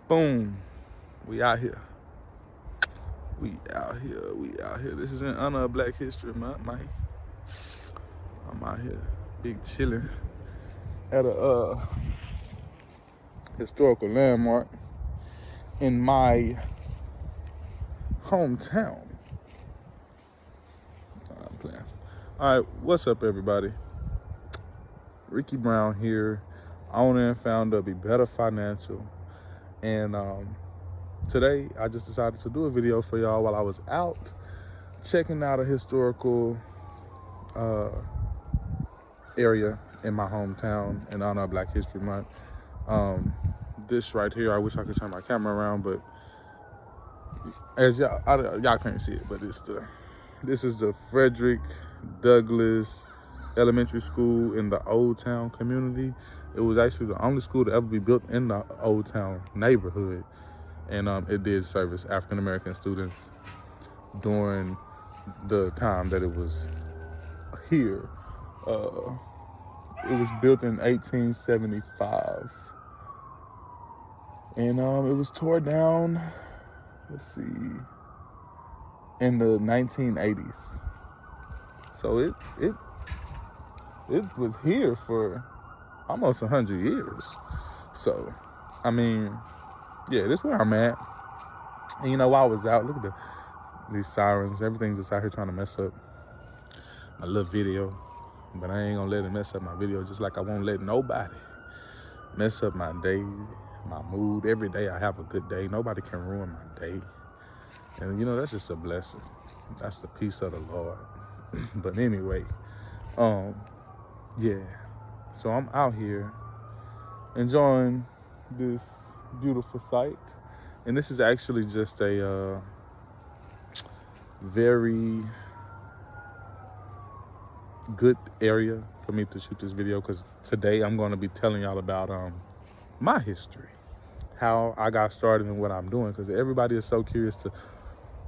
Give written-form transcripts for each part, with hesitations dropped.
Boom. We out here. We out here. We out here. This is in honor of Black History Month, man. I'm out here, big chilling at a historical landmark in my hometown. I'm playing. All right, what's up, everybody? Ricky Brown here, owner and founder of Be Better Financial, and today I just decided to do a video for y'all while I was out checking out a historical area in my hometown in honor of Black History Month. This right here, I wish I could turn my camera around, but as y'all can't see it, but this is the Frederick Douglass Elementary School in the Old Town community. It was actually the only school to ever be built in the Old Town neighborhood, and it did service African American students during the time that it was here. It was built in 1875, and it was tore down, let's see, in the 1980s. So it was here for almost 100 years. So, I mean, yeah, this is where I'm at. And you know, while I was out, look at these sirens. Everything's just out here trying to mess up my little video. But I ain't gonna let it mess up my video, just like I won't let nobody mess up my day, my mood. Every day I have a good day. Nobody can ruin my day. And you know, that's just a blessing. That's the peace of the Lord. But anyway, yeah. So I'm out here enjoying this beautiful sight. And this is actually just a very good area for me to shoot this video, because today I'm going to be telling y'all about my history, how I got started and what I'm doing, because everybody is so curious to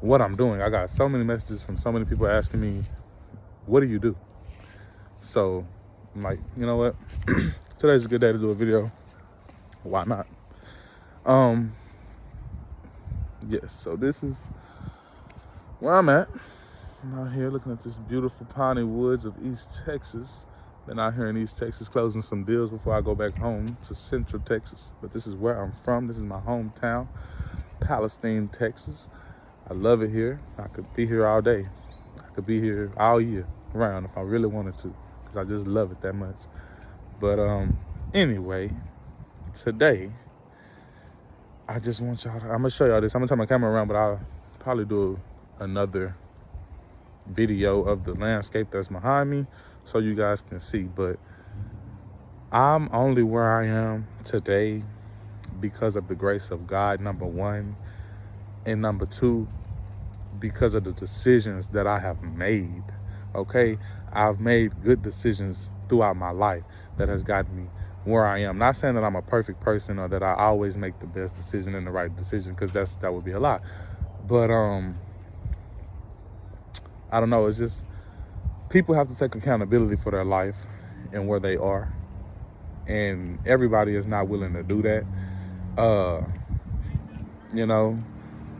what I'm doing. I got so many messages from so many people asking me, what do you do? So I'm like, you know what? Today's a good day to do a video. Why not? Yes, so this is where I'm at. I'm out here looking at this beautiful piney woods of East Texas. Been out here in East Texas closing some deals before I go back home to Central Texas. But this is where I'm from. This is my hometown, Palestine, Texas. I love it here. I could be here all day. I could be here all year round if I really wanted to, because I just love it that much. But anyway, today I just want y'all to, I'm gonna show y'all this. I'm gonna turn my camera around, but I'll probably do another video of the landscape that's behind me so you guys can see. But I'm only where I am today because of the grace of God, number one, and number two, because of the decisions that I have made. Okay, I've made good decisions throughout my life that has gotten me where I am. Not saying that I'm a perfect person or that I always make the best decision and the right decision, because that would be a lot. But I don't know, it's just people have to take accountability for their life and where they are. And everybody is not willing to do that. You know,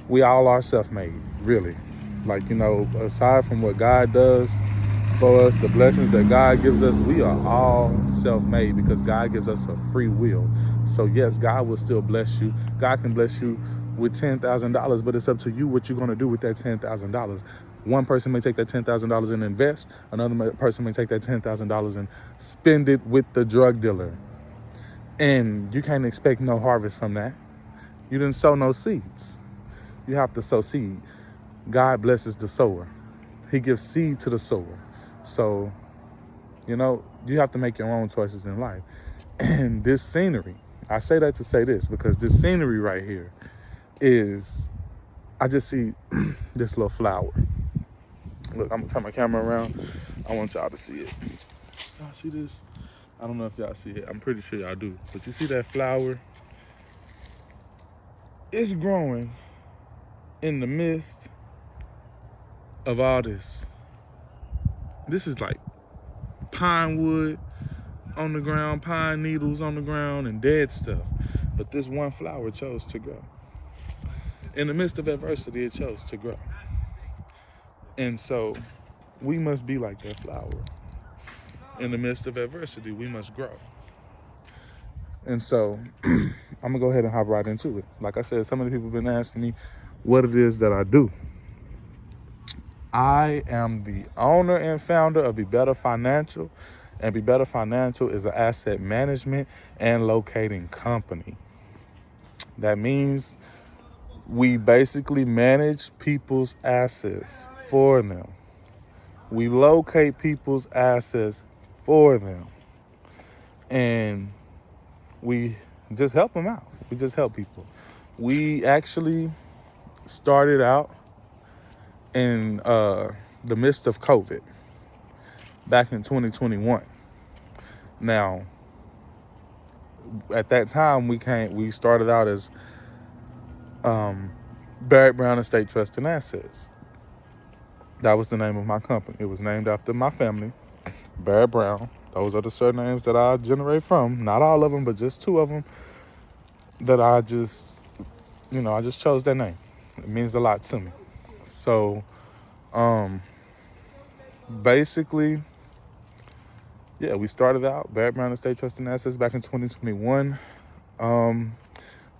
we all are self-made, really. Like, you know, aside from what God does for us, the blessings that God gives us, we are all self-made because God gives us a free will. So yes, God will still bless you. God can bless you with $10,000, but it's up to you what you're going to do with that $10,000. One person may take that $10,000 and invest. Another person may take that $10,000 and spend it with the drug dealer. And you can't expect no harvest from that. You didn't sow no seeds. You have to sow seed. God blesses the sower. He gives seed to the sower. So, you know, you have to make your own choices in life. And this scenery, I say that to say this, because this scenery right here is, I just see this little flower. Look, I'm gonna turn my camera around. I want y'all to see it. Y'all see this? I don't know if y'all see it. I'm pretty sure y'all do. But you see that flower? It's growing in the midst of all this. This is like pine wood on the ground, pine needles on the ground, and dead stuff. But this one flower chose to grow. In the midst of adversity, it chose to grow. And so we must be like that flower. In the midst of adversity, we must grow. And so I'm going to go ahead and hop right into it. Like I said, some of the people have been asking me what it is that I do. I am the owner and founder of Be Better Financial. And Be Better Financial is an asset management and locating company. That means we basically manage people's assets for them. We locate people's assets for them. And we just help them out. We just help people. We actually started out in the midst of COVID back in 2021. Now, at that time, we started out as Barrett Brown Estate Trust and Assets. That was the name of my company. It was named after my family, Barrett Brown. Those are the surnames that I generate from. Not all of them, but just two of them that I just chose that name. It means a lot to me. So, basically, yeah, we started out Barrett Brown Estate Trust and Assets back in 2021.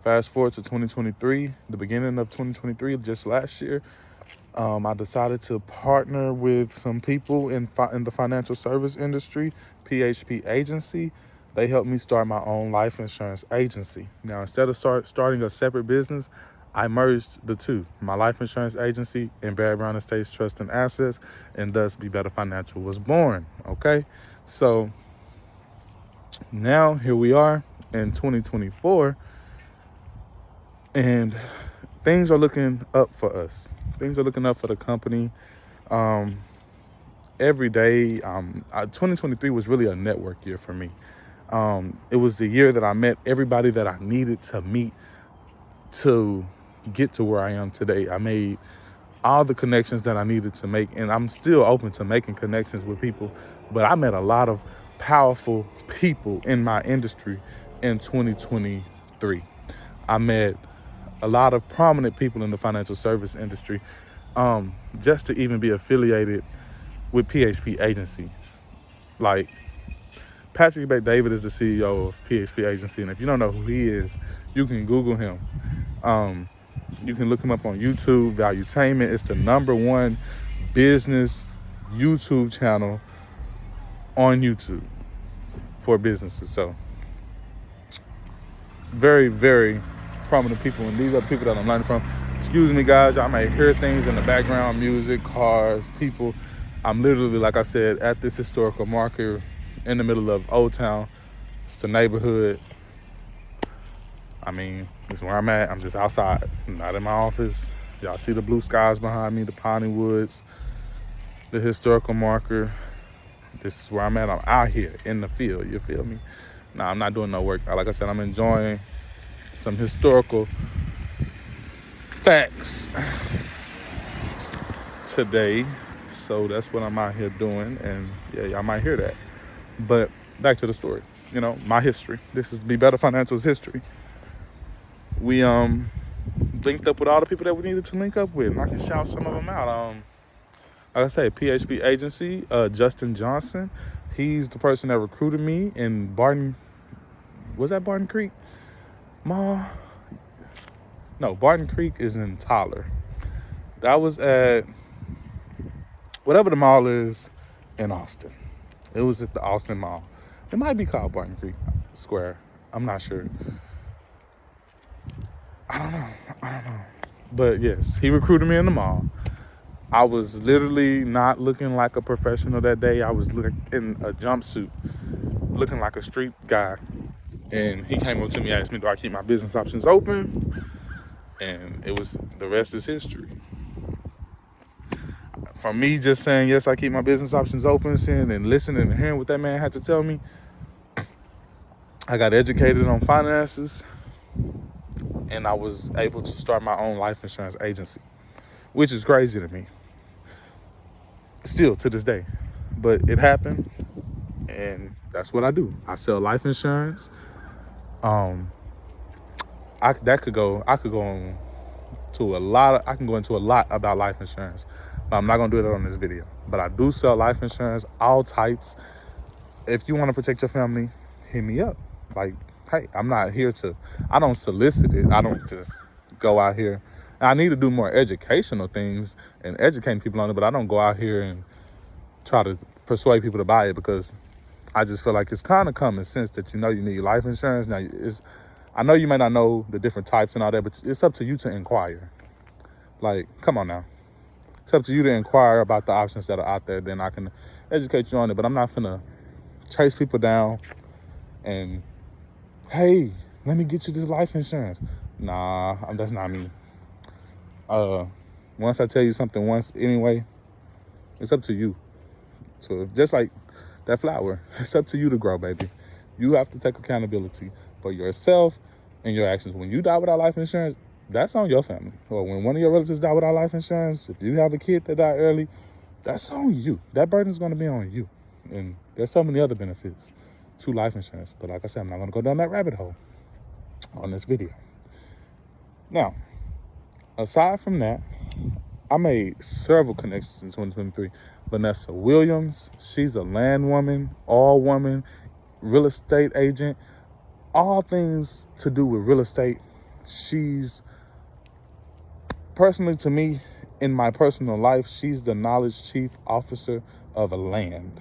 Fast forward to 2023, the beginning of 2023, just last year, I decided to partner with some people in the financial service industry, PHP Agency. They helped me start my own life insurance agency. Now, instead of starting a separate business, I merged the two, my life insurance agency and Barrett Brown Estates Trust and Assets, and thus Be Better Financial was born, okay? So now here we are in 2024, and things are looking up for us. Things are looking up for the company. Every day, 2023 was really a network year for me. It was the year that I met everybody that I needed to meet to get to where I am today. I made all the connections that I needed to make, and I'm still open to making connections with people, but I met a lot of powerful people in my industry in 2023. I met a lot of prominent people in the financial service industry, just to even be affiliated with PHP Agency. Like, Patrick Bet-David is the CEO of PHP Agency, and if you don't know who he is, you can Google him. You can look him up on YouTube. Valuetainment is the #1 business YouTube channel on YouTube for businesses. So very, very prominent people, and these are people that I'm learning from. Excuse me, guys, I may hear things in the background, music, cars, people. I'm literally, like I said, at this historical marker in the middle of Old Town. It's the neighborhood. I mean, it's where I'm at. I'm just outside, not in my office. Y'all see the blue skies behind me, the piney woods, the historical marker. This is where I'm at. I'm out here in the field. You feel me? Nah, I'm not doing no work. Like I said, I'm enjoying some historical facts today. So that's what I'm out here doing. And yeah, y'all might hear that. But back to the story. You know, my history. This is Be Better Financial's history. We linked up with all the people that we needed to link up with, and I can shout some of them out. Like I say, PHP Agency, Justin Johnson, he's the person that recruited me in Barton. Was that Barton Creek Mall? No, Barton Creek is in Tyler. That was at whatever the mall is in Austin. It was at the Austin Mall. It might be called Barton Creek Square. I'm not sure. I don't know. But yes, he recruited me in the mall. I was literally not looking like a professional that day. I was looking in a jumpsuit, looking like a street guy. And he came up to me, asked me, do I keep my business options open? And the rest is history. From me just saying, yes, I keep my business options open, and listening and hearing what that man had to tell me, I got educated on finances, and I was able to start my own life insurance agency, which is crazy to me, still to this day. But it happened, and that's what I do. I sell life insurance. I could go on to I can go into a lot about life insurance, but I'm not gonna do that on this video. But I do sell life insurance, all types. If you want to protect your family, hit me up. Like, hey, I'm not here to, I don't solicit it. I don't just go out here. I need to do more educational things and educating people on it, but I don't go out here and try to persuade people to buy it, because I just feel like it's kind of common sense that you need life insurance. Now, I know you may not know the different types and all that, but it's up to you to inquire. Like, come on now. It's up to you to inquire about the options that are out there. Then I can educate you on it, but I'm not finna chase people down and, hey, let me get you this life insurance. Nah, that's not me. Once I tell you something once anyway, it's up to you. So just like that flower, it's up to you to grow, baby. You have to take accountability for yourself and your actions. When you die without life insurance, that's on your family. Or when one of your relatives die without life insurance, if you have a kid that died early, that's on you. That burden is going to be on you. And there's so many other benefits to life insurance. But like I said, I'm not going to go down that rabbit hole on this video. Now, aside from that, I made several connections in 2023. Vanessa Williams, she's a land woman, all woman, real estate agent, all things to do with real estate. She's, personally to me, in my personal life, she's the knowledge chief officer of land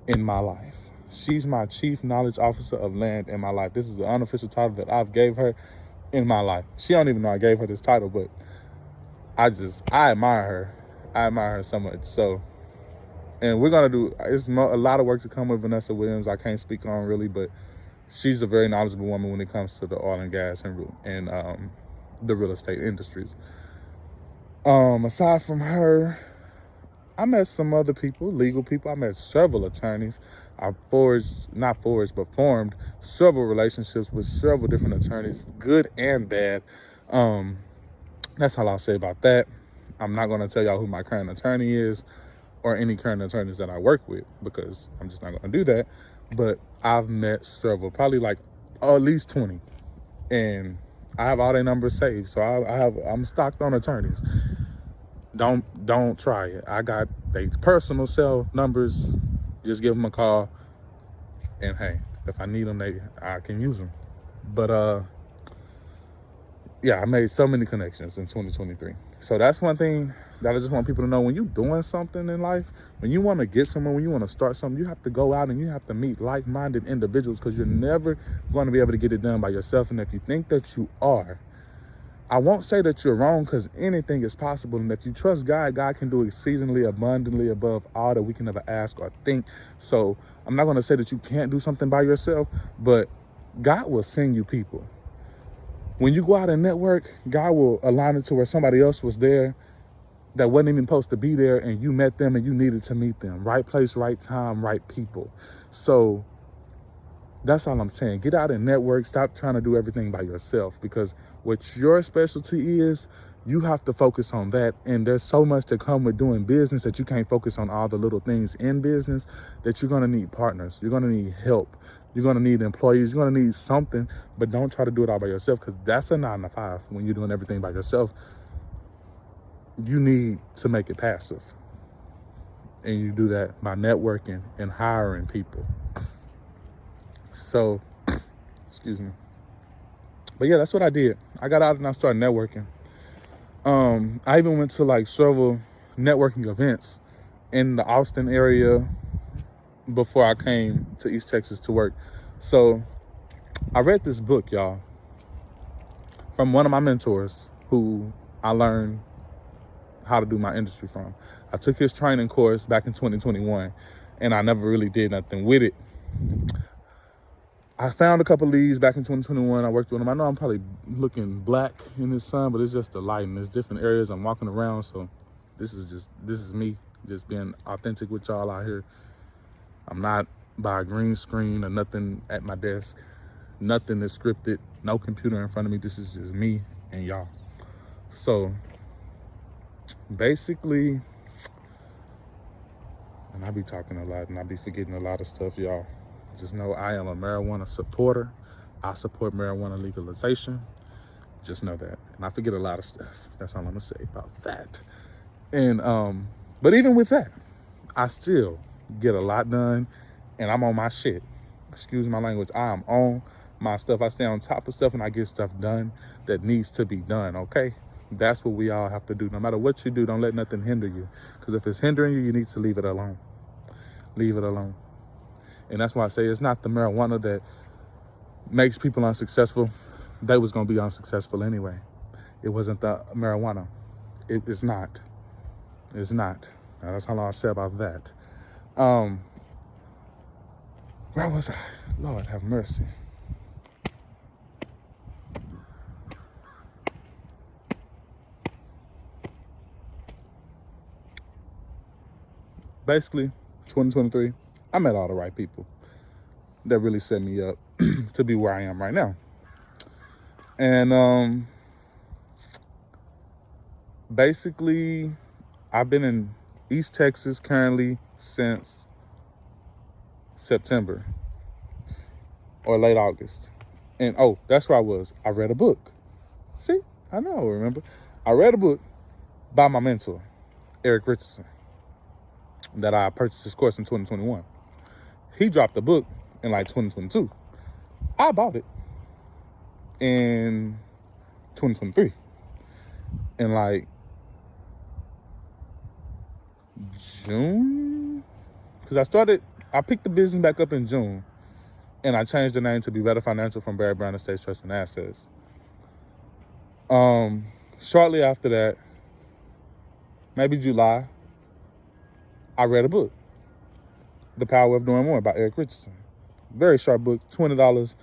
in my life. She's my chief knowledge officer of land in my life. This is the unofficial title that I've gave her in my life. She don't even know I gave her this title, but I admire her. I admire her so much. So, and we're going to do, it's a lot of work to come with Vanessa Williams. I can't speak on really, but she's a very knowledgeable woman when it comes to the oil and gas and the real estate industries. Aside from her, I met some other people, legal people. I met several attorneys. I formed several relationships with several different attorneys, good and bad. That's all I'll say about that. I'm not going to tell y'all who my current attorney is or any current attorneys that I work with, because I'm just not going to do that. But I've met several, probably like at least 20. And I have all their numbers saved. So I'm stocked on attorneys. Don't try it. I got their personal cell numbers. Just give them a call. And hey, if I need them, I can use them. But yeah, I made so many connections in 2023. So that's one thing that I just want people to know. When you're doing something in life, when you want to get somewhere, when you want to start something, you have to go out and you have to meet like-minded individuals, because you're never going to be able to get it done by yourself. And if you think that you are, I won't say that you're wrong, because anything is possible. And if you trust God, God can do exceedingly abundantly above all that we can ever ask or think. So I'm not going to say that you can't do something by yourself, but God will send you people. When you go out and network, God will align it to where somebody else was there that wasn't even supposed to be there, and you met them and you needed to meet them. Right place, right time, right people. So that's all I'm saying. Get out and network. Stop trying to do everything by yourself, because what your specialty is, you have to focus on that. And there's so much to come with doing business that you can't focus on all the little things in business, that you're going to need partners. You're going to need help. You're going to need employees. You're going to need something, but don't try to do it all by yourself, because that's a 9 to 5. When you're doing everything by yourself, you need to make it passive. And you do that by networking and hiring people. So, excuse me. But yeah, that's what I did. I got out and I started networking. I even went to like several networking events in the Austin area before I came to East Texas to work. So I read this book, y'all, from one of my mentors who I learned how to do my industry from. I took his training course back in 2021, and I never really did nothing with it. I found a couple leads back in 2021. I worked with them. I know I'm probably looking black in the sun, but it's just the light, and there's different areas I'm walking around. So this is me just being authentic with y'all out here. I'm not by a green screen or nothing at my desk. Nothing is scripted. No computer in front of me. This is just me and y'all. So basically, and I be talking a lot and I be forgetting a lot of stuff, y'all. Just know I am a marijuana supporter. I support marijuana legalization. Just know that. And I forget a lot of stuff. That's all I'm gonna say about that. And but even with that, I still get a lot done, and I'm on my shit. Excuse my language. I am on my stuff. I stay on top of stuff, and I get stuff done that needs to be done, okay? That's what we all have to do. No matter what you do, don't let nothing hinder you. Because if it's hindering you, you need to leave it alone. Leave it alone. And that's why I say it's not the marijuana that makes people unsuccessful. They was going to be unsuccessful anyway. It wasn't the marijuana. It's not. It's not. Now, that's all I'll say about that. Where was I? Lord have mercy. Basically, 2023, I met all the right people that really set me up to be where I am right now. And basically, I've been in East Texas currently since September or late August. And that's where I was. I read a book. See, I know, remember? I read a book by my mentor, Eric Richardson, that I purchased his course in 2021. He dropped the book in like 2022. I bought it in 2023. In like June? Because I picked the business back up in June, and I changed the name to Be Better Financial from Barry Brown Estates Trust and Assets. Shortly after that, maybe July, I read a book, The Power of Doing More by Eric Richardson. Very short book, $20.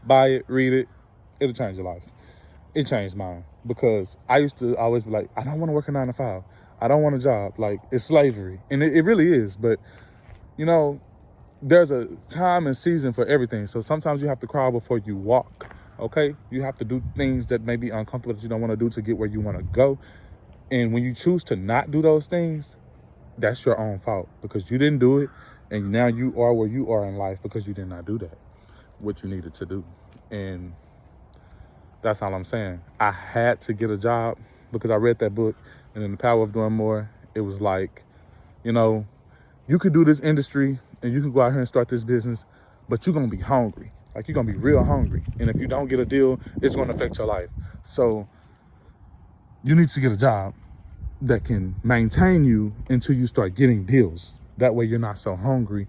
Buy it, read it. It'll change your life. It changed mine because I used to always be like, I don't want to work a 9 to 5. I don't want a job. Like, it's slavery. And it really is. But, you know, there's a time and season for everything. So sometimes you have to crawl before you walk, okay? You have to do things that may be uncomfortable that you don't want to do to get where you want to go. And when you choose to not do those things, that's your own fault because you didn't do it. And now you are where you are in life because you did not do that, what you needed to do. And that's all I'm saying. I had to get a job because I read that book. And in The Power of Doing More, it was like, you know, you could do this industry and you can go out here and start this business, but you're going to be hungry. Like, you're going to be real hungry. And if you don't get a deal, it's going to affect your life. So you need to get a job that can maintain you until you start getting deals. That way you're not so hungry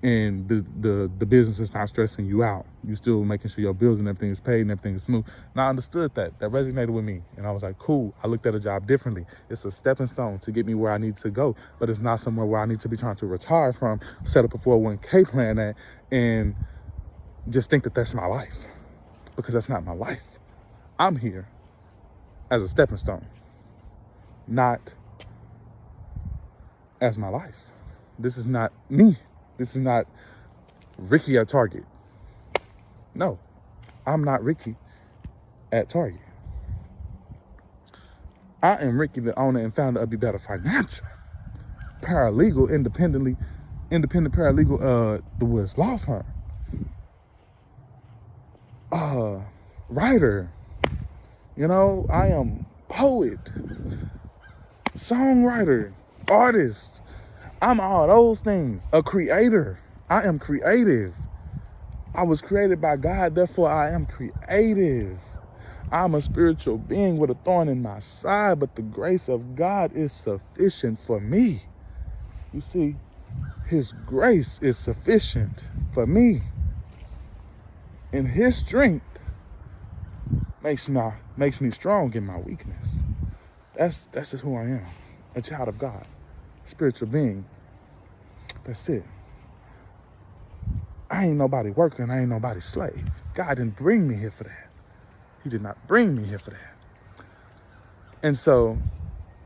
and the business is not stressing you out. You're still making sure your bills and everything is paid and everything is smooth. And I understood that. That resonated with me. And I was like, cool. I looked at a job differently. It's a stepping stone to get me where I need to go, but it's not somewhere where I need to be trying to retire from, set up a 401k plan at, and just think that that's my life. Because that's not my life. I'm here as a stepping stone, not as my life. This is not me. This is not Ricky at Target. No, I'm not Ricky at Target. I am Ricky, the owner and founder of Be Better Financial. Paralegal, independent paralegal, the Woods Law Firm. Writer. You know, I am poet, songwriter, artist. I'm all those things. A creator. I am creative. I was created by God, therefore I am creative. I'm a spiritual being with a thorn in my side, but the grace of God is sufficient for me. You see, His grace is sufficient for me. And His strength makes me strong in my weakness. That's just who I am. A child of God. Spiritual being. That's it. I ain't nobody working. I ain't nobody's slave. God didn't bring me here for that. He did not bring me here for that. And so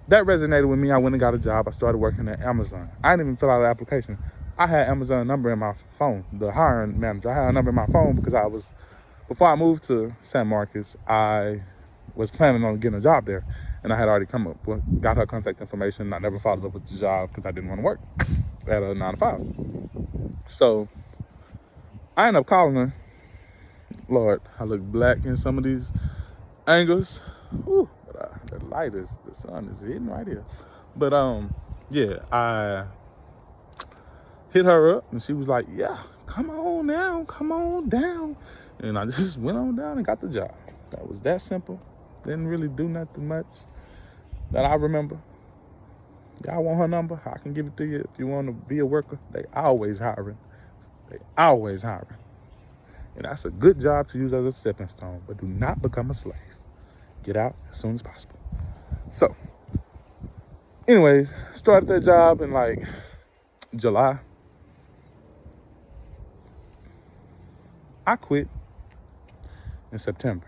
that resonated with me. I went and got a job. I started working at Amazon. I didn't even fill out an application. I had Amazon number in my phone, the hiring manager. I had a number in my phone because before I moved to San Marcos, I was planning on getting a job there. And I had already got her contact information. I never followed up with the job because I didn't want to work at a 9 to 5. So I ended up calling her. Lord, I look black in some of these angles. Whew, but the light is, the sun is hitting right here. But yeah, I hit her up and she was like, yeah, come on now, come on down. And I just went on down and got the job. That was that simple. Didn't really do nothing much that I remember. Y'all want her number? I can give it to you if you want to be a worker. They always hiring. They always hiring. And that's a good job to use as a stepping stone, but do not become a slave. Get out as soon as possible. So, anyways, started that job in like July. I quit in September,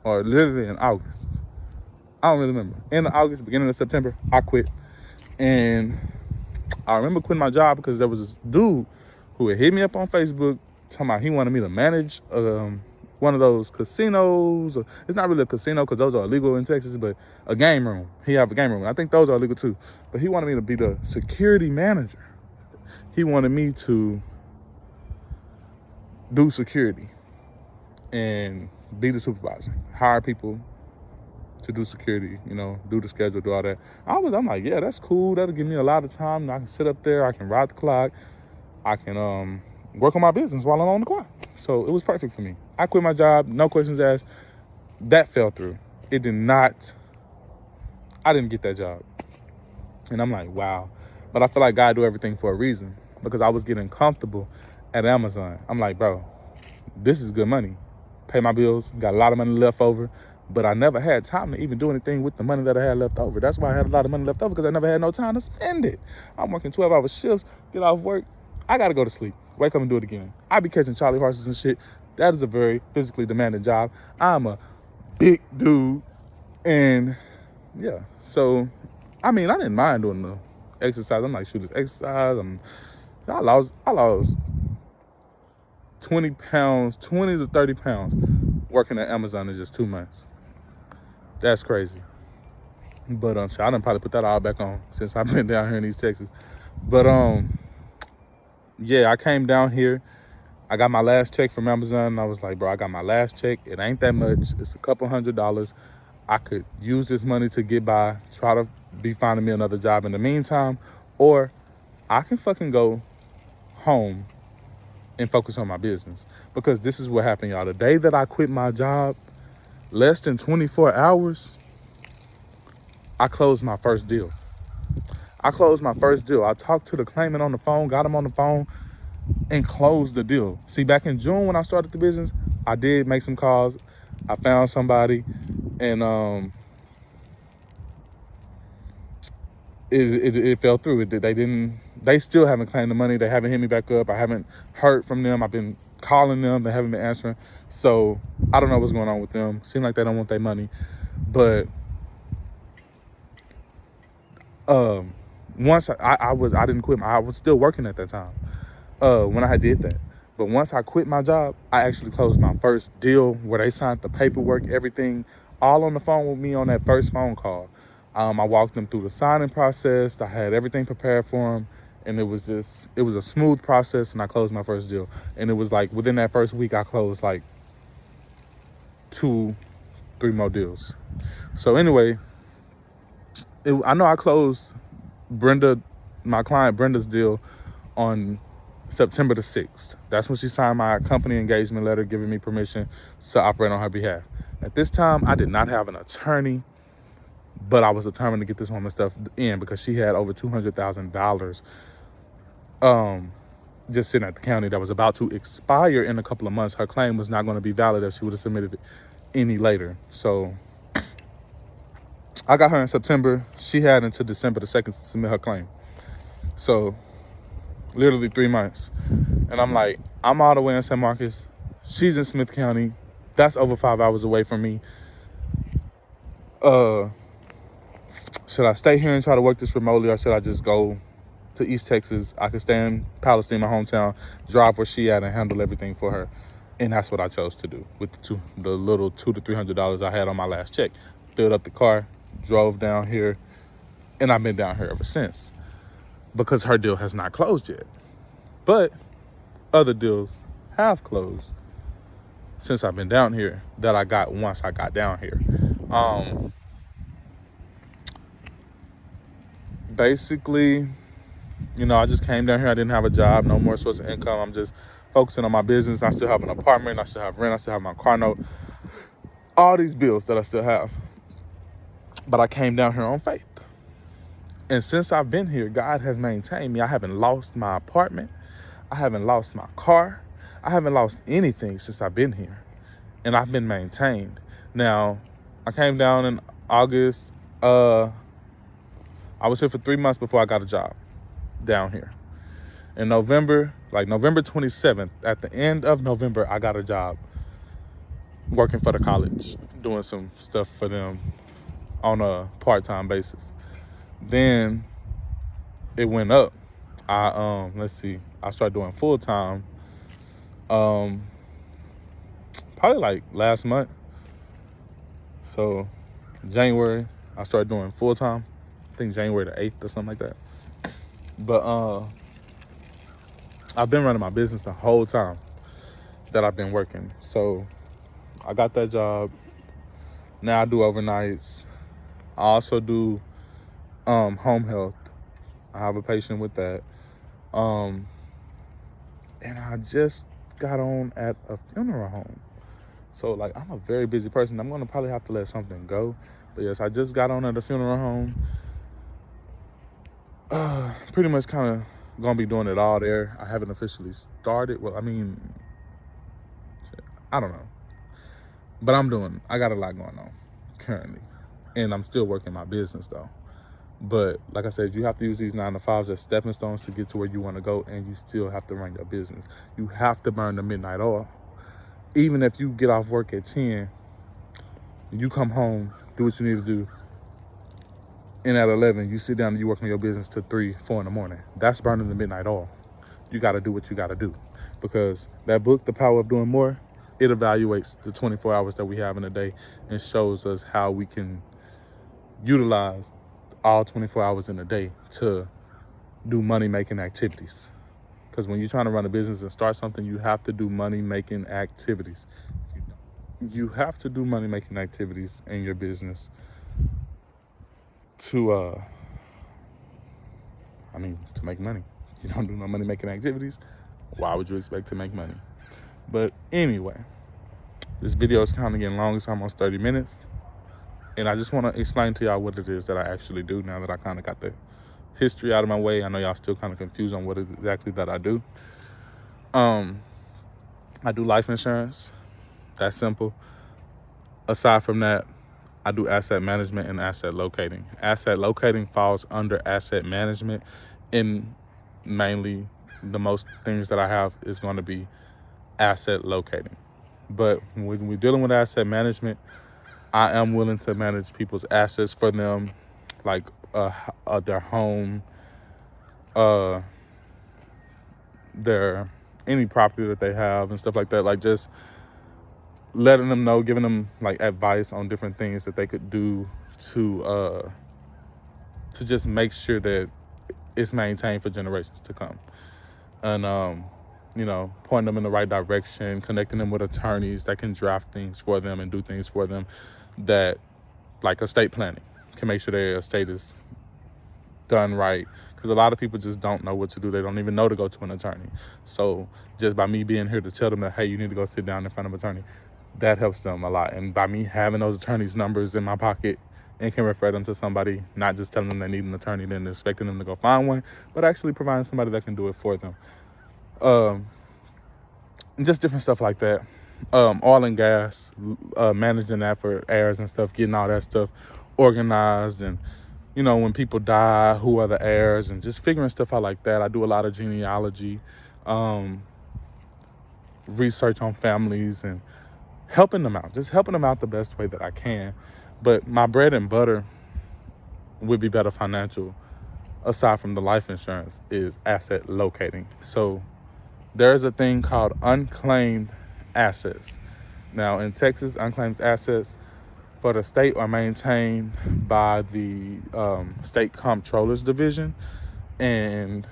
or literally in August. I don't really remember. End of August, beginning of September, I quit. And I remember quitting my job because there was this dude who had hit me up on Facebook talking about he wanted me to manage one of those casinos. It's not really a casino because those are illegal in Texas, but a game room. He have a game room. I think those are illegal too. But he wanted me to be the security manager. He wanted me to do security and be the supervisor, hire people to do security, you know, do the schedule, do all that. I'm like, yeah, that's cool. That'll give me a lot of time. I can sit up there. I can ride the clock. I can work on my business while I'm on the clock. So it was perfect for me. I quit my job. No questions asked. That fell through. It did not. I didn't get that job. And I'm like, wow. But I feel like God do everything for a reason because I was getting comfortable at Amazon. I'm like, bro, this is good money. Pay my bills. Got a lot of money left over. But I never had time to even do anything with the money that I had left over. That's why I had a lot of money left over because I never had no time to spend it. I'm working 12-hour shifts, get off work. I got to go to sleep. Wake up and do it again. I be catching Charlie horses and shit. That is a very physically demanding job. I'm a big dude. And yeah, so, I mean, I didn't mind doing the exercise. I'm like, shoot, this exercise. I lost 20 pounds, 20 to 30 pounds working at Amazon in just 2 months. That's crazy. But I done probably put that all back on since I've been down here in East Texas. But yeah, I came down here. I got my last check from Amazon. And I was like, bro, I got my last check. It ain't that much. It's a couple $100s. I could use this money to get by, try to be finding me another job in the meantime, or I can fucking go home and focus on my business. Because this is what happened, y'all. The day that I quit my job, less than 24 hours, I closed my first deal. I talked to the claimant on the phone, got him on the phone, and closed the deal. See, back in June when I started the business, I did make some calls. I found somebody, and it fell through. They still haven't claimed the money. They haven't hit me back up. I haven't heard from them. I've been calling them. They haven't been answering. So I don't know what's going on with them. Seem like they don't want their money. But once I didn't quit. I was still working at that time when I did that. But once I quit my job, I actually closed my first deal where they signed the paperwork, everything, all on the phone with me on that first phone call. I walked them through the signing process. I had everything prepared for them. And it was a smooth process, and I closed my first deal. And it was like within that first week, I closed like 2-3 more deals. So anyway, I know I closed my client Brenda's deal on September the 6th. That's when she signed my company engagement letter giving me permission to operate on her behalf. At this time, I did not have an attorney, but I was determined to get this woman's stuff in because she had over $200,000 just sitting at the county that was about to expire in a couple of months. Her claim was not going to be valid if she would have submitted it any later. So I got her in September. She had until December the 2nd to submit her claim. So literally 3 months. And I'm like, I'm all the way in San Marcos. She's in Smith County. That's over 5 hours away from me. Should I stay here and try to work this remotely, or should I just go to East Texas? I could stay in Palestine, my hometown, drive where she at and handle everything for her. And that's what I chose to do with the little $200 to $300 I had on my last check. Filled up the car, drove down here, and I've been down here ever since because her deal has not closed yet. But other deals have closed. since I've been down here that I got once I got down here. Basically, I just came down here. I didn't have a job, no more source of income. I'm just focusing on my business. I still have an apartment. I still have rent. I still have my car note. All these bills that I still have. But I came down here on faith. And since I've been here, God has maintained me. I haven't lost my apartment. I haven't lost my car. I haven't lost anything since I've been here. And I've been maintained. Now, I came down in August. I was here for 3 months before I got a job down here. In November, like November 27th, at the end of November, I got a job working for the college, doing some stuff for them on a part-time basis. Then it went up. I started doing full-time probably like last month. So January, I started doing full-time. I think January the 8th or something like that. But I've been running my business the whole time that I've been working. So I got that job. Now I do overnights. I also do home health. I have a patient with that. And I just got on at a funeral home. So like, I'm a very busy person. I'm gonna probably have to let something go. But yes, I just got on at a funeral home. Pretty much kind of gonna be doing it all there. I haven't officially started. Well, I mean, I don't know. But I got a lot going on currently. And I'm still working my business though. But like I said, you have to use these 9-to-5s as stepping stones to get to where you want to go, and you still have to run your business. You have to burn the midnight oil. Even if you get off work at 10, you come home, do what you need to do, and at 11, you sit down and you work on your business till 3, 4 in the morning. That's burning the midnight oil. You got to do what you got to do, because that book, The Power of Doing More, it evaluates the 24 hours that we have in a day and shows us how we can utilize all 24 hours in a day to do money-making activities. Because when you're trying to run a business and start something, you have to do money-making activities. You have to do money-making activities in your business to make money. You don't do no money-making activities, why would you expect to make money? But anyway, this video is kind of getting long. It's almost 30 minutes. And I just want to explain to y'all what it is that I actually do now that I kind of got the history out of my way. I know y'all still kind of confused on what it is exactly that I do. I do life insurance. That's simple. Aside from that, I do asset management and asset locating. Asset locating falls under asset management, and mainly the most things that I have is going to be asset locating. But when we're dealing with asset management, I am willing to manage people's assets for them, like their home, their any property that they have and stuff like that. Like just letting them know, giving them like advice on different things that they could do to just make sure that it's maintained for generations to come. And pointing them in the right direction, connecting them with attorneys that can draft things for them and do things for them, that like estate planning can make sure their estate is done right, because a lot of people just don't know what to do. They don't even know to go to an attorney. So just by me being here to tell them that, hey, you need to go sit down in front of an attorney, that helps them a lot. And by me having those attorneys' numbers in my pocket and can refer them to somebody, not just telling them they need an attorney, then expecting them to go find one, but actually providing somebody that can do it for them. Just different stuff like that. Oil and gas, managing that for heirs and stuff, getting all that stuff organized, and when people die, who are the heirs, and just figuring stuff out like that. I do a lot of genealogy, research on families, and helping them out the best way that I can. But my bread and butter would be Better Financial, aside from the life insurance, is asset locating. So there's a thing called unclaimed assets. Now in Texas, unclaimed assets for the state are maintained by the state comptroller's division, and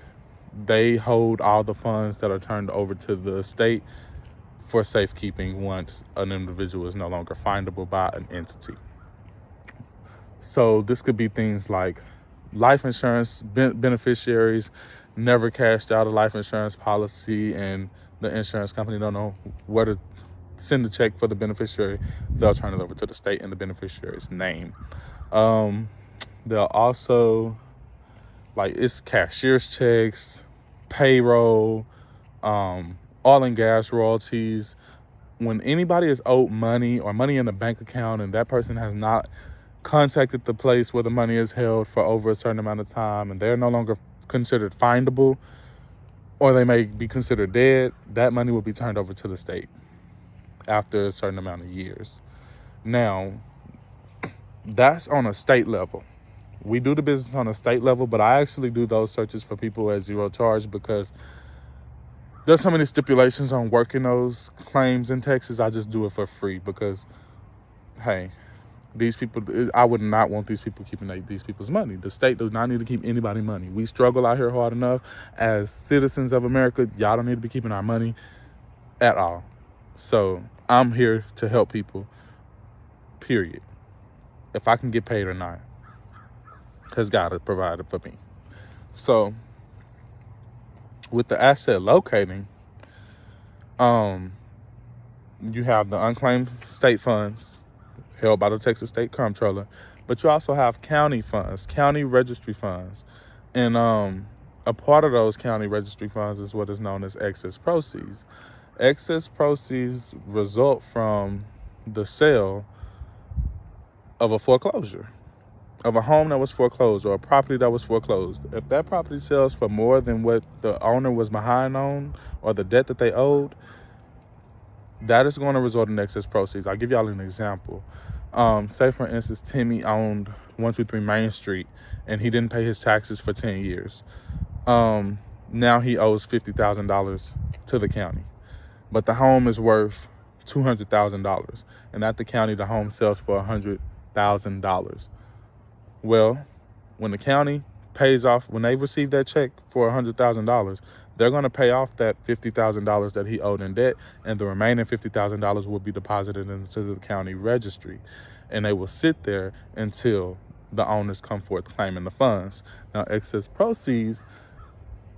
they hold all the funds that are turned over to the state for safekeeping once an individual is no longer findable by an entity. So this could be things like life insurance beneficiaries never cashed out a life insurance policy and the insurance company don't know where to send the check for the beneficiary. They'll turn it over to the state in the beneficiary's name. They'll also, like, it's cashier's checks, payroll, oil and gas royalties. When anybody is owed money or money in a bank account and that person has not contacted the place where the money is held for over a certain amount of time and they're no longer considered findable, or they may be considered dead, that money will be turned over to the state after a certain amount of years. Now, that's on a state level. We do the business on a state level, but I actually do those searches for people at zero charge because there's so many stipulations on working those claims in Texas. I just do it for free because, hey, these people, I would not want these people keeping these people's money. The state does not need to keep anybody money. We struggle out here hard enough as citizens of America. Y'all don't need to be keeping our money at all. So I'm here to help people, period. If I can get paid or not, because God has provided for me. So with the asset locating, you have the unclaimed state funds held by the Texas State Comptroller, but you also have county funds, county registry funds. And a part of those county registry funds is what is known as excess proceeds. Excess proceeds result from the sale of a foreclosure, of a home that was foreclosed or a property that was foreclosed. If that property sells for more than what the owner was behind on or the debt that they owed, that is going to result in excess proceeds. I'll give y'all an example. Say, for instance, Timmy owned 123 Main Street and he didn't pay his taxes for 10 years. Now he owes $50,000 to the county, but the home is worth $200,000. And at the county, the home sells for $100,000. Well, when the county pays off, when they receive that check for $100,000, they're going to pay off that $50,000 that he owed in debt, and the remaining $50,000 will be deposited into the county registry, and they will sit there until the owners come forth claiming the funds. Now, excess proceeds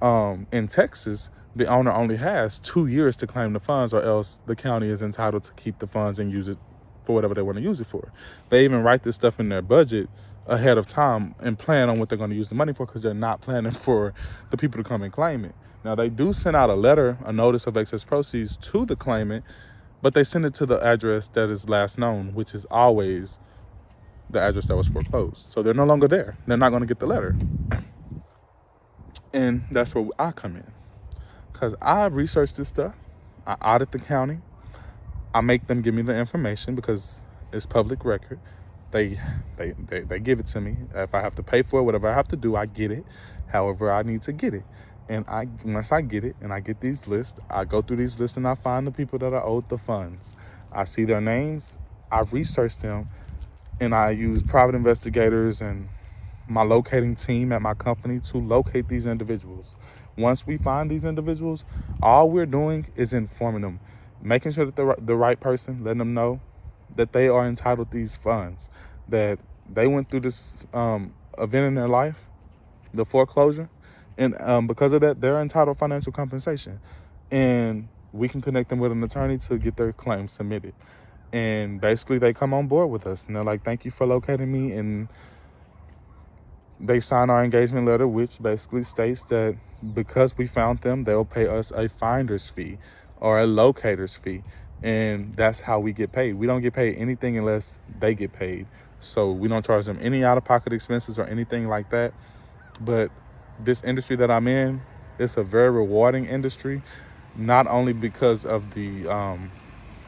in Texas, the owner only has 2 years to claim the funds, or else the county is entitled to keep the funds and use it for whatever they want to use it for. They even write this stuff in their budget ahead of time and plan on what they're going to use the money for, because they're not planning for the people to come and claim it. Now, they do send out a letter, a notice of excess proceeds to the claimant, but they send it to the address that is last known, which is always the address that was foreclosed. So they're no longer there. They're not going to get the letter. And that's where I come in, because I research this stuff. I audit the county. I make them give me the information because it's public record. They give it to me. If I have to pay for it, whatever I have to do, I get it. However I need to get it. And once I get it and I get these lists, I go through these lists and I find the people that are owed the funds. I see their names, I research them, and I use private investigators and my locating team at my company to locate these individuals. Once we find these individuals, all we're doing is informing them, making sure that they're the right person, letting them know that they are entitled to these funds, that they went through this event in their life, the foreclosure, and because of that, they're entitled to financial compensation. And we can connect them with an attorney to get their claims submitted. And basically, they come on board with us, and they're like, "Thank you for locating me." And they sign our engagement letter, which basically states that because we found them, they'll pay us a finder's fee or a locator's fee. And that's how we get paid. We don't get paid anything unless they get paid. So we don't charge them any out-of-pocket expenses or anything like that. But this industry that I'm in, it's a very rewarding industry, not only because of the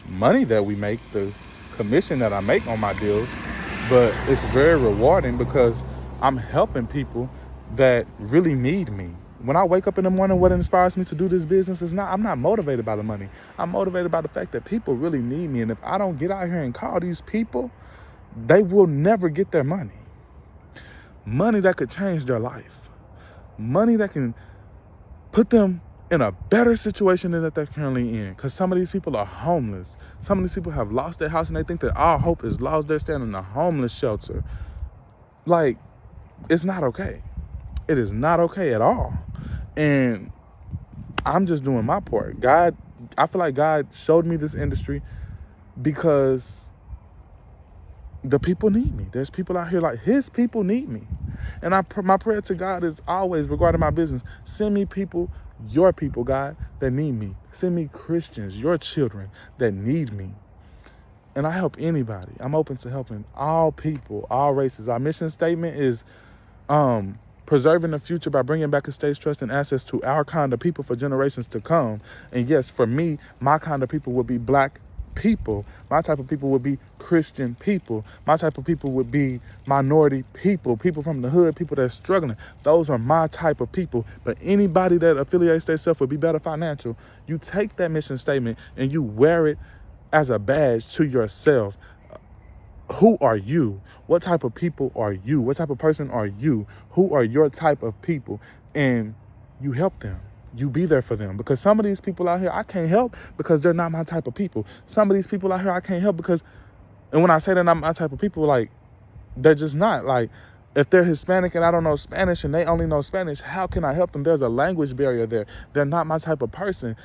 money that we make, the commission that I make on my deals, but it's very rewarding because I'm helping people that really need me. When I wake up in the morning, what inspires me to do this business is I'm not motivated by the money. I'm motivated by the fact that people really need me. And if I don't get out here and call these people, they will never get their money. Money that could change their life. Money that can put them in a better situation than that they're currently in. Because some of these people are homeless. Some of these people have lost their house and they think that all hope is lost. They're staying in a homeless shelter. Like, it's not okay. It is not okay at all. And I'm just doing my part. I feel like God showed me this industry because the people need me. There's people out here, like, his people need me. And my prayer to God is always, regarding my business, send me people, your people, God, that need me. Send me Christians, your children, that need me. And I help anybody. I'm open to helping all people, all races. Our mission statement is preserving the future by bringing back a state's trust and access to our kind of people for generations to come. And yes, for me, my kind of people would be Black people. My type of people would be Christian people. My type of people would be minority people, people from the hood, people that are struggling. Those are my type of people. But anybody that affiliates themselves with Be Better Financial, you take that mission statement and you wear it as a badge to yourself. Who are you? What type of people are you? What type of person are you? Who are your type of people? And you help them. You be there for them. Because some of these people out here, I can't help because they're not my type of people. Some of these people out here, I can't help because, and when I say they're not my type of people, like, they're just not. Like, if they're Hispanic and I don't know Spanish and they only know Spanish, how can I help them? There's a language barrier there. They're not my type of person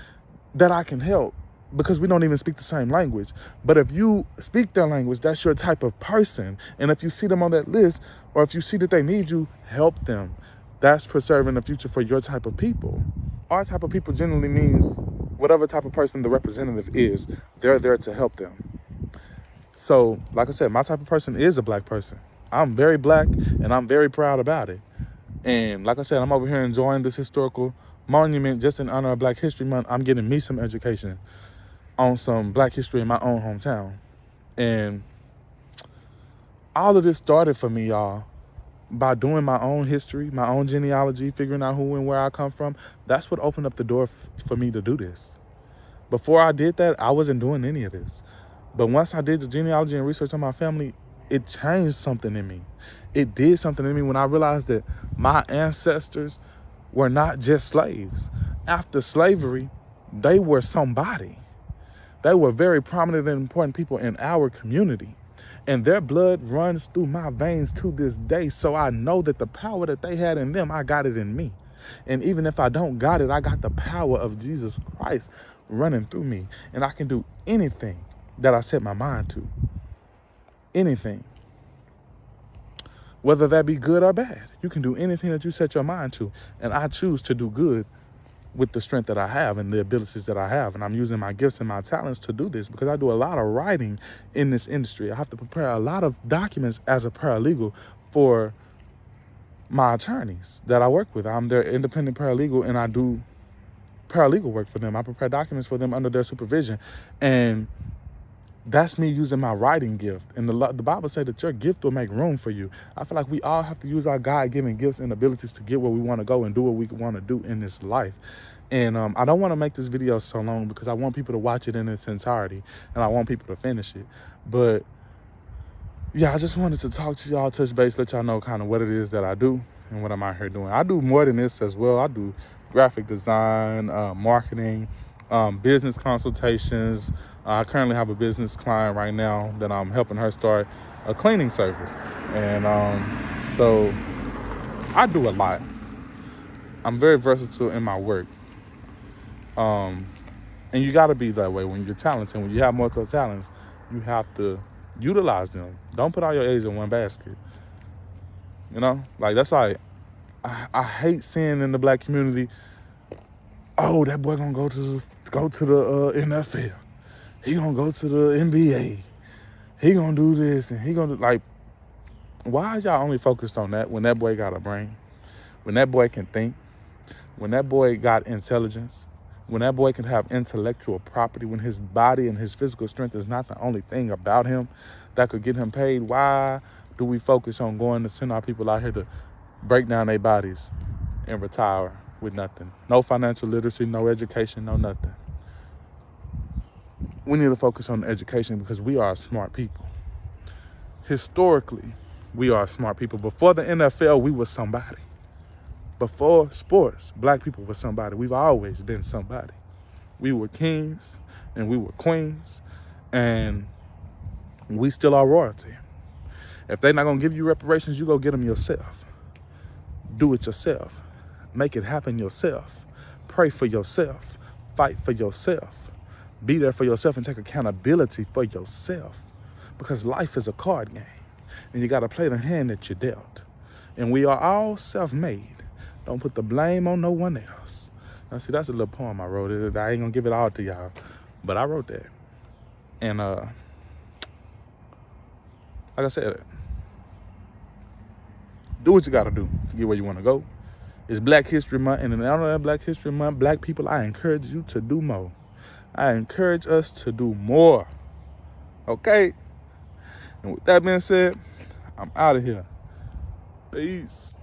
that I can help, because we don't even speak the same language. But if you speak their language, that's your type of person. And if you see them on that list, or if you see that they need you, help them. That's preserving the future for your type of people. Our type of people generally means whatever type of person the representative is, they're there to help them. So, like I said, my type of person is a Black person. I'm very Black, and I'm very proud about it. And like I said, I'm over here enjoying this historical monument just in honor of Black History Month. I'm getting me some education on some Black history in my own hometown. And all of this started for me, y'all, by doing my own history, my own genealogy, figuring out who and where I come from. That's what opened up the door for me to do this. Before I did that, I wasn't doing any of this. But once I did the genealogy and research on my family, it changed something in me. It did something in me when I realized that my ancestors were not just slaves. After slavery, they were somebody. They were very prominent and important people in our community. And their blood runs through my veins to this day. So I know that the power that they had in them, I got it in me. And even if I don't got it, I got the power of Jesus Christ running through me. And I can do anything that I set my mind to. Anything. Whether that be good or bad. You can do anything that you set your mind to. And I choose to do good with the strength that I have and the abilities that I have. And I'm using my gifts and my talents to do this because I do a lot of writing in this industry. I have to prepare a lot of documents as a paralegal for my attorneys that I work with. I'm their independent paralegal and I do paralegal work for them. I prepare documents for them under their supervision. And that's me using my writing gift. And the Bible said that your gift will make room for you. I feel like we all have to use our God-given gifts and abilities to get where we want to go and do what we want to do in this life. And I don't want to make this video so long because I want people to watch it in its entirety and I want people to finish it. But yeah, I just wanted to talk to y'all, touch base, let y'all know kind of what it is that I do and what I'm out here doing. I do more than this as well. I do graphic design, marketing, business consultations. I currently have a business client right now that I'm helping her start a cleaning service. And so I do a lot. I'm very versatile in my work. And you got to be that way when you're talented. When you have multiple talents, you have to utilize them. Don't put all your eggs in one basket. You know, like that's like, I hate seeing in the Black community, oh, that boy gonna go to the NFL. He gonna go to the NBA. He gonna do this and he gonna do, like, why is y'all only focused on that when that boy got a brain? When that boy can think? When that boy got intelligence? When that boy can have intellectual property? When his body and his physical strength is not the only thing about him that could get him paid? Why do we focus on going to send our people out here to break down their bodies and retire with nothing? No financial literacy, no education, no nothing. We need to focus on education because we are smart people. Historically, we are smart people. Before the NFL, we were somebody. Before sports, black people were somebody. We've always been somebody. We were kings and we were queens, and we still are royalty. If they're not gonna give you reparations, you go get them yourself. Do it yourself. Make it happen yourself. Pray for yourself. Fight for yourself. Be there for yourself and take accountability for yourself. Because life is a card game, and you gotta play the hand that you're dealt. And we are all self-made. Don't put the blame on no one else. Now see, that's a little poem I wrote. I ain't gonna give it all to y'all, but I wrote that. And like I said, do what you gotta do to get where you wanna go. It's Black History Month, and in honor of Black History Month, black people, I encourage you to do more. I encourage us to do more. Okay? And with that being said, I'm out of here. Peace.